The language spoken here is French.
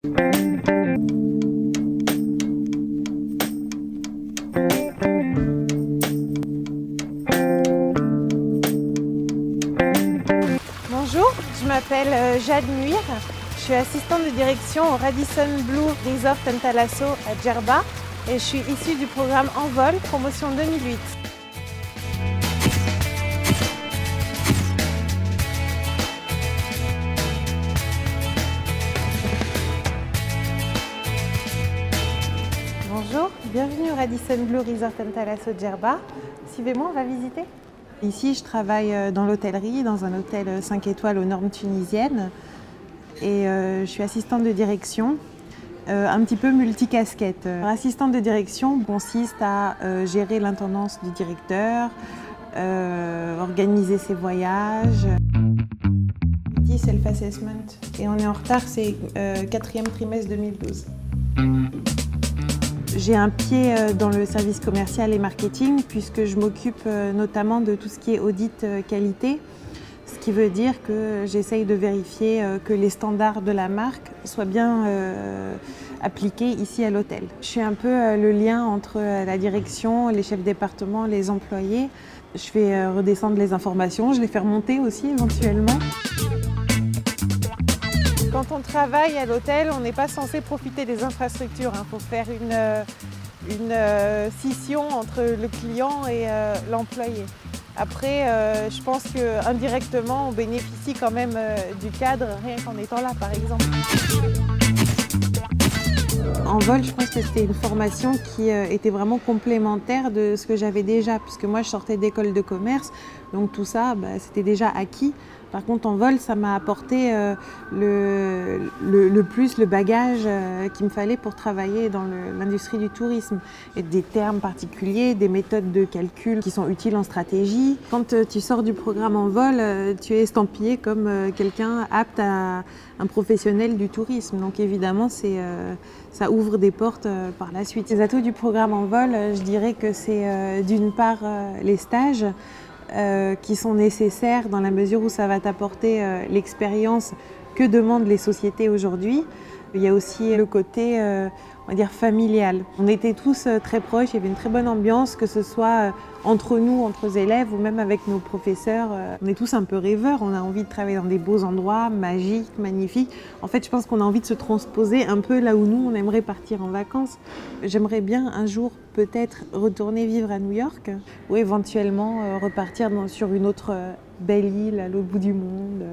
Bonjour, je m'appelle Jade Nuir. Je suis assistante de direction au Radisson Blu Resort Thalasso à Djerba et je suis issue du programme Envol, promotion 2008. Bonjour, bienvenue au Radisson Blu Resort Thalasso Djerba. Suivez-moi, on va visiter. Ici, je travaille dans l'hôtellerie, dans un hôtel 5 étoiles aux normes tunisiennes. Et je suis assistante de direction, un petit peu multicasquette. Assistante de direction consiste à gérer l'intendance du directeur, organiser ses voyages. Self-assessment. Et on est en retard, c'est 4e trimestre 2012. J'ai un pied dans le service commercial et marketing puisque je m'occupe notamment de tout ce qui est audit qualité, ce qui veut dire que j'essaye de vérifier que les standards de la marque soient bien appliqués ici à l'hôtel. Je suis un peu le lien entre la direction, les chefs de département, les employés. Je fais redescendre les informations, je les fais remonter aussi éventuellement. Quand on travaille à l'hôtel, on n'est pas censé profiter des infrastructures. Il faut faire une scission entre le client et l'employé. Après, je pense qu'indirectement, on bénéficie quand même du cadre, rien qu'en étant là, par exemple. Envol, je pense que c'était une formation qui était vraiment complémentaire de ce que j'avais déjà, puisque moi, je sortais d'école de commerce, donc tout ça, c'était déjà acquis. Par contre, Envol, ça m'a apporté le bagage qu'il me fallait pour travailler dans l'industrie du tourisme. Et des termes particuliers, des méthodes de calcul qui sont utiles en stratégie. Quand tu sors du programme Envol, tu es estampillé comme quelqu'un apte à un professionnel du tourisme. Donc évidemment, ça ouvre des portes par la suite. Les atouts du programme Envol, je dirais que c'est d'une part les stages, qui sont nécessaires dans la mesure où ça va t'apporter l'expérience que demandent les sociétés aujourd'hui. Il y a aussi le côté, on va dire, familial. On était tous très proches, il y avait une très bonne ambiance, que ce soit entre nous, entre élèves ou même avec nos professeurs. On est tous un peu rêveurs, on a envie de travailler dans des beaux endroits, magiques, magnifiques. En fait, je pense qu'on a envie de se transposer un peu là où nous, on aimerait partir en vacances. J'aimerais bien un jour peut-être retourner vivre à New York ou éventuellement repartir sur une autre belle île à l'autre bout du monde.